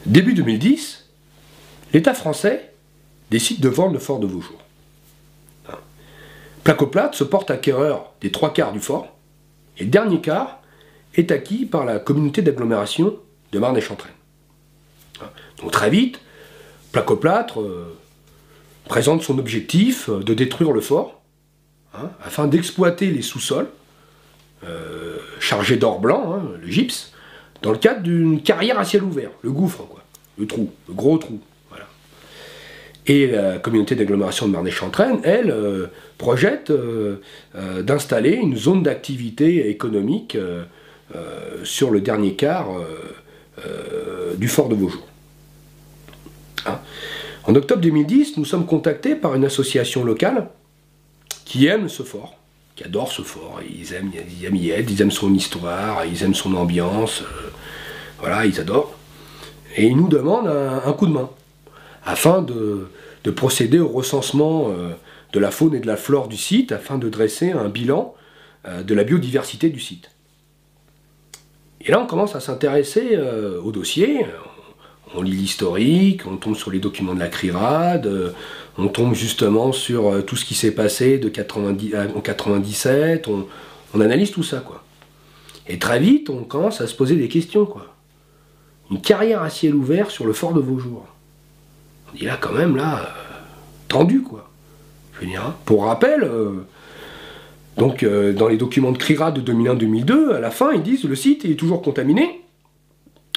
Début 2010, l'État français décide de vendre le fort de Vaujour. Placoplate se porte acquéreur des 3/4 du fort, et le dernier quart est acquis par la communauté d'agglomération de Marne-et-Chantraine. Donc très vite, Placoplate présente son objectif de détruire le fort, afin d'exploiter les sous-sols chargés d'or blanc, le gypse, dans le cadre d'une carrière à ciel ouvert, le gouffre, quoi, le trou, le gros trou. Voilà. Et la communauté d'agglomération de Marne-et-Chantraine, elle, projette d'installer une zone d'activité économique sur le dernier quart du fort de Vaujour. En octobre 2010, nous sommes contactés par une association locale qui aime ce fort, qui adore ce fort. Ils aiment y être, ils aiment son histoire, ils aiment son ambiance, voilà, ils adorent. Et ils nous demandent un coup de main, afin de procéder au recensement de la faune et de la flore du site, afin de dresser un bilan de la biodiversité du site. Et là, on commence à s'intéresser au dossier. On lit l'historique, on tombe sur les documents de la CRIRAD, on tombe justement sur tout ce qui s'est passé en 97, on analyse tout ça, quoi. Et très vite, on commence à se poser des questions, quoi. Une carrière à ciel ouvert sur le fort de Vaujour. On dit là, quand même, là, tendu, quoi. Je veux dire, hein. Pour rappel, donc dans les documents de CRIRAD de 2001-2002, à la fin, ils disent le site est toujours contaminé.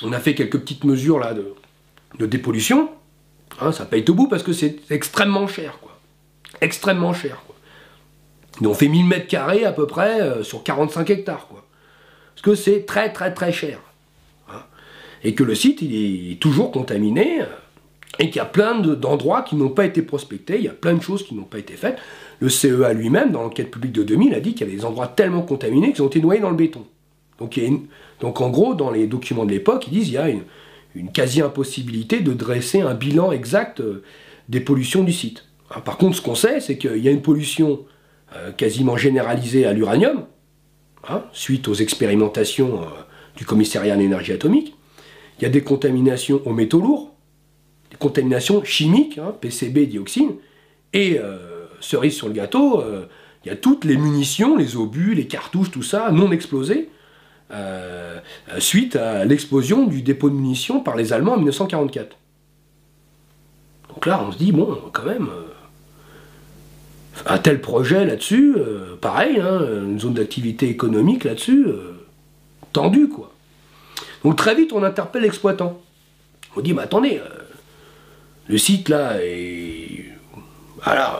On a fait quelques petites mesures là de dépollution. Hein, ça paye tout bout parce que c'est extrêmement cher, quoi. Extrêmement cher, quoi. Et on fait 1000 mètres carrés à peu près sur 45 hectares, quoi. Parce que c'est très très très cher. Hein. Et que le site, il est toujours contaminé, et qu'il y a plein d'endroits qui n'ont pas été prospectés, il y a plein de choses qui n'ont pas été faites. Le CEA lui-même, dans l'enquête publique de 2000, a dit qu'il y avait des endroits tellement contaminés qu'ils ont été noyés dans le béton. Donc en gros, dans les documents de l'époque, ils disent qu'il y a une quasi-impossibilité de dresser un bilan exact des pollutions du site. Par contre, ce qu'on sait, c'est qu'il y a une pollution quasiment généralisée à l'uranium, suite aux expérimentations du commissariat à l'énergie atomique. Il y a des contaminations aux métaux lourds, des contaminations chimiques, PCB, dioxine, et cerise sur le gâteau, il y a toutes les munitions, les obus, les cartouches, tout ça, non explosées, suite à l'explosion du dépôt de munitions par les Allemands en 1944. Donc là, on se dit, bon, quand même, un tel projet là-dessus, pareil, une zone d'activité économique là-dessus, tendue, quoi. Donc très vite, on interpelle l'exploitant. On dit, mais attendez, le site là est... Voilà.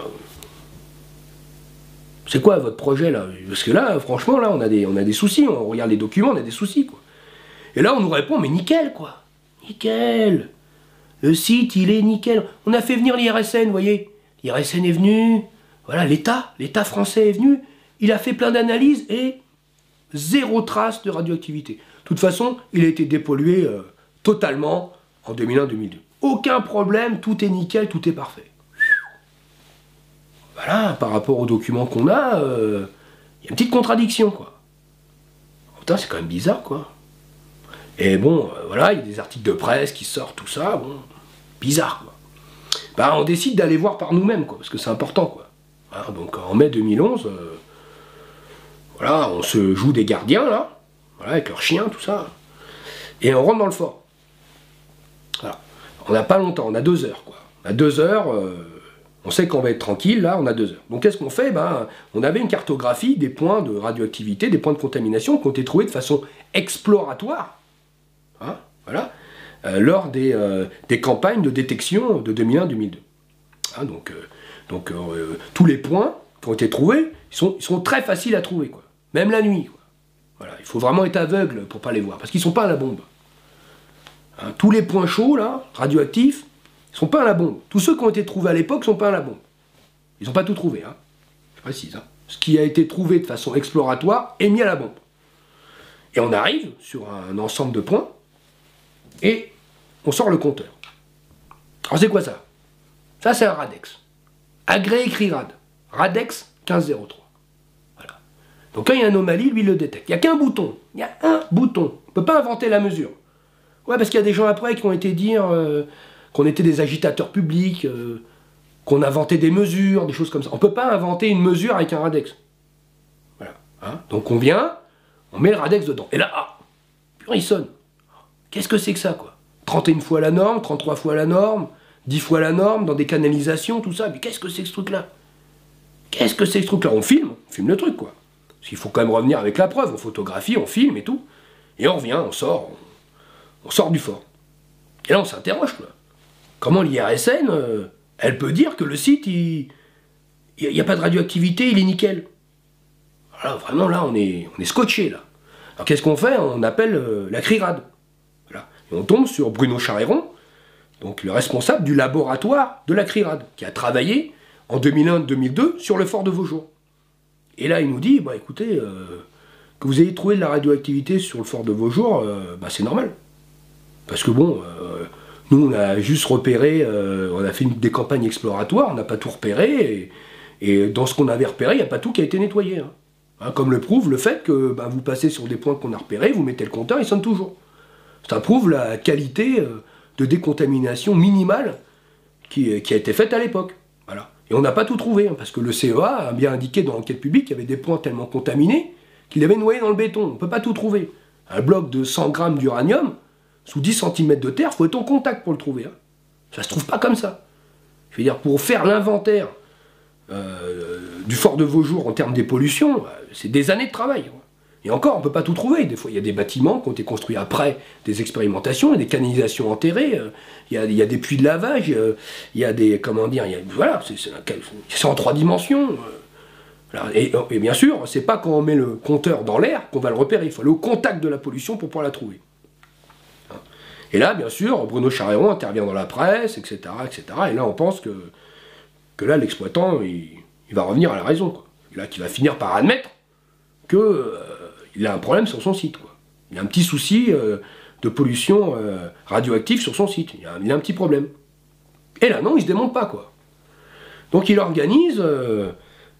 C'est quoi votre projet là? Parce que là, franchement, là, on a des soucis, on regarde les documents, on a des soucis, quoi. Et là, on nous répond, mais nickel, quoi. Nickel. Le site, il est nickel. On a fait venir l'IRSN, vous voyez. L'IRSN est venu, voilà, l'État français est venu, il a fait plein d'analyses et zéro trace de radioactivité. De toute façon, il a été dépollué totalement en 2001-2002. Aucun problème, tout est nickel, tout est parfait. Voilà, par rapport aux documents qu'on a, il y a une petite contradiction, quoi. Putain, c'est quand même bizarre, quoi. Et bon, voilà, il y a des articles de presse qui sortent, tout ça, bon, bizarre, quoi. Bah, on décide d'aller voir par nous-mêmes, quoi, parce que c'est important, quoi. Hein, donc, en mai 2011, voilà, on se joue des gardiens, là, voilà, avec leurs chiens, tout ça, et on rentre dans le fort. Voilà. On n'a pas longtemps, on a 2 heures, quoi. À 2 heures... on sait qu'on va être tranquille, là, on a 2 heures. Donc qu'est-ce qu'on fait? On avait une cartographie des points de radioactivité, des points de contamination qui ont été trouvés de façon exploratoire, voilà, lors des campagnes de détection de 2001-2002. Tous les points qui ont été trouvés, ils sont très faciles à trouver, quoi. Même la nuit, quoi. Voilà, il faut vraiment être aveugle pour pas les voir, parce qu'ils sont pas à la bombe. Tous les points chauds, là, radioactifs, ils sont pas à la bombe. Tous ceux qui ont été trouvés à l'époque sont pas à la bombe. Ils n'ont pas tout trouvé, je précise. Ce qui a été trouvé de façon exploratoire est mis à la bombe. Et on arrive sur un ensemble de points, et on sort le compteur. Alors c'est quoi ça? Ça c'est un Radex. Agréé CRIRAD. Radex 1503. Voilà. Donc quand il y a une anomalie, lui il le détecte. Il n'y a qu'un bouton. Il y a un bouton. On ne peut pas inventer la mesure. Ouais, parce qu'il y a des gens après qui ont été dire qu'on était des agitateurs publics, qu'on inventait des mesures, des choses comme ça. On ne peut pas inventer une mesure avec un Radex. Voilà. Hein, donc on vient, on met le Radex dedans. Et là, pur, il sonne. Qu'est-ce que c'est que ça, quoi? 31 fois la norme, 33 fois la norme, 10 fois la norme, dans des canalisations, tout ça. Mais qu'est-ce que c'est que ce truc-là? Qu'est-ce que c'est que ce truc-là? On filme le truc, quoi. Parce qu'il faut quand même revenir avec la preuve. On photographie, on filme et tout. Et on revient, on sort du fort. Et là, on s'interroge, quoi. Comment l'IRSN, elle peut dire que le site, il n'y a pas de radioactivité, il est nickel? Voilà, vraiment, là, on est scotché, là. Alors, qu'est-ce qu'on fait? On appelle la CRIRAD. Voilà. Et on tombe sur Bruno Charéron, donc le responsable du laboratoire de la CRIRAD, qui a travaillé en 2001-2002 sur le fort de Vaujour. Et là, il nous dit, bah écoutez, que vous ayez trouvé de la radioactivité sur le fort de Vaujour, bah, c'est normal. Parce que bon, nous on a juste repéré, on a fait des campagnes exploratoires, on n'a pas tout repéré, et dans ce qu'on avait repéré, il n'y a pas tout qui a été nettoyé. Hein. Hein, comme le prouve le fait que bah, vous passez sur des points qu'on a repérés, vous mettez le compteur, il sonne toujours. Ça prouve la qualité de décontamination minimale qui a été faite à l'époque. Voilà. Et on n'a pas tout trouvé, hein, parce que le CEA a bien indiqué dans l'enquête publique qu'il y avait des points tellement contaminés qu'il avait noyé dans le béton. On ne peut pas tout trouver. Un bloc de 100 grammes d'uranium, sous 10 cm de terre, il faut être en contact pour le trouver. Hein. Ça ne se trouve pas comme ça. Je veux dire, pour faire l'inventaire du fort de Vaujour en termes des pollutions, c'est des années de travail. Hein. Et encore, on ne peut pas tout trouver. Des fois, il y a des bâtiments qui ont été construits après des expérimentations, il y a des canalisations enterrées, il y a des puits de lavage, il y a des... Comment dire, voilà, c'est en 3 dimensions. Et bien sûr, c'est pas quand on met le compteur dans l'air qu'on va le repérer. Il faut aller au contact de la pollution pour pouvoir la trouver. Et là, bien sûr, Bruno Charéron intervient dans la presse, etc., etc. Et là, on pense que là, l'exploitant, il va revenir à la raison. Quoi. Là, qu'il va finir par admettre qu'il a un problème sur son site. Quoi. Il y a un petit souci de pollution radioactive sur son site. Il y a un petit problème. Et là, non, il se démonte pas, quoi. Donc, il organise,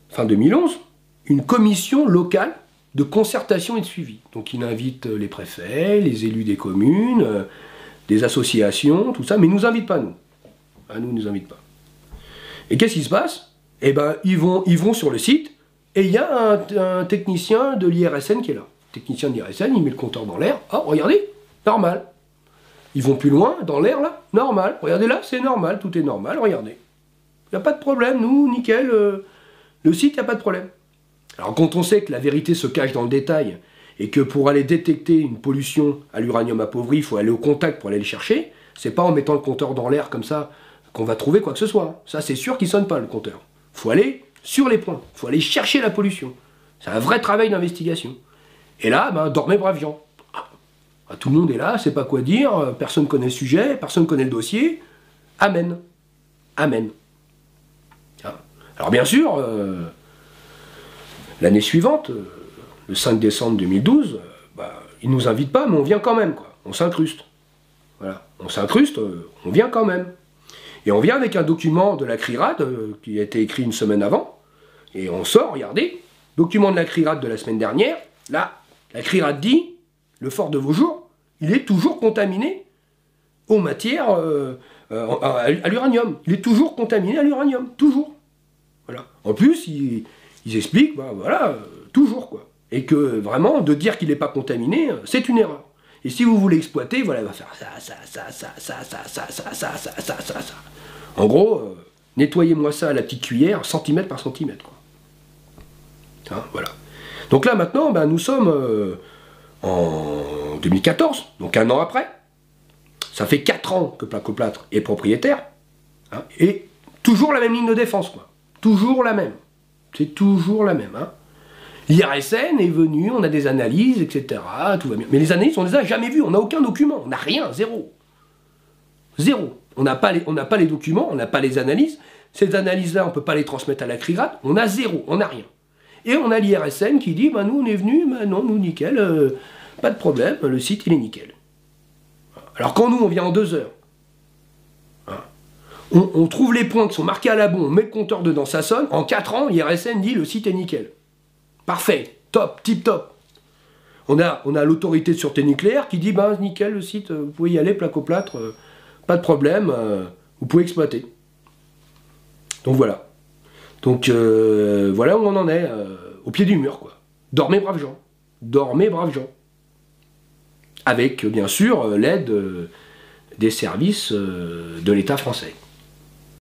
fin 2011, une commission locale de concertation et de suivi. Donc, il invite les préfets, les élus des communes, des associations, tout ça, mais il ne nous invite pas, nous. À nous, il ne nous invite pas. Et qu'est-ce qui se passe? Eh bien, ils vont sur le site, et il y a un technicien de l'IRSN qui est là. Le technicien de l'IRSN, il met le compteur dans l'air. Oh, regardez, normal. Ils vont plus loin, dans l'air, là, normal. Regardez là, c'est normal, tout est normal, regardez. Il n'y a pas de problème, nous, nickel, le site, il n'y a pas de problème. Alors, quand on sait que la vérité se cache dans le détail, et que pour aller détecter une pollution à l'uranium appauvri, il faut aller au contact pour aller le chercher, c'est pas en mettant le compteur dans l'air comme ça qu'on va trouver quoi que ce soit. Ça, c'est sûr qu'il ne sonne pas, le compteur. Il faut aller sur les points, il faut aller chercher la pollution. C'est un vrai travail d'investigation. Et là, ben, dormez braves gens. Tout le monde est là, sait pas quoi dire, personne ne connaît le sujet, personne ne connaît le dossier. Amen. Amen. Alors bien sûr, l'année suivante, le 5 décembre 2012, ils ne nous invitent pas, mais on vient quand même, quoi. On s'incruste. Voilà. On s'incruste, on vient quand même. Et on vient avec un document de la CRIRAD qui a été écrit une semaine avant. Et on sort, regardez, document de la CRIRAD de la semaine dernière. Là, la CRIRAD dit, le fort de Vaujour, il est toujours contaminé aux matières, à l'uranium. Il est toujours contaminé à l'uranium, toujours. Voilà. En plus, ils expliquent, voilà, toujours, quoi. Et que vraiment, de dire qu'il n'est pas contaminé, c'est une erreur. Et si vous voulez exploiter, voilà, il va faire ça. En gros, nettoyez-moi ça à la petite cuillère, centimètre par centimètre, quoi. Hein, voilà. Donc là, maintenant, nous sommes en 2014, donc un an après. Ça fait 4 ans que Placoplâtre est propriétaire. Hein, et toujours la même ligne de défense, quoi. Toujours la même. C'est toujours la même, hein. L'IRSN est venu, on a des analyses, etc. Tout va bien. Mais les analyses, on ne les a jamais vues. On n'a aucun document. On n'a rien. Zéro. Zéro. On n'a pas les documents, on n'a pas les analyses. Ces analyses-là, on ne peut pas les transmettre à la CRIRAD. On a zéro. On n'a rien. Et on a l'IRSN qui dit, nous, on est venu, non, nous, nickel, pas de problème, le site, il est nickel. Alors quand nous, on vient en 2 heures, hein, on trouve les points qui sont marqués à la bombe, on met le compteur dedans, ça sonne. En 4 ans, l'IRSN dit, le site est nickel. Parfait, top, tip top. On a l'autorité de sûreté nucléaire qui dit, ben nickel, le site, vous pouvez y aller, plaque-au-plâtre, pas de problème, vous pouvez exploiter. Donc voilà. Donc voilà où on en est, au pied du mur, quoi. Dormez, braves gens. Dormez, braves gens. Avec, bien sûr, l'aide des services de l'État français.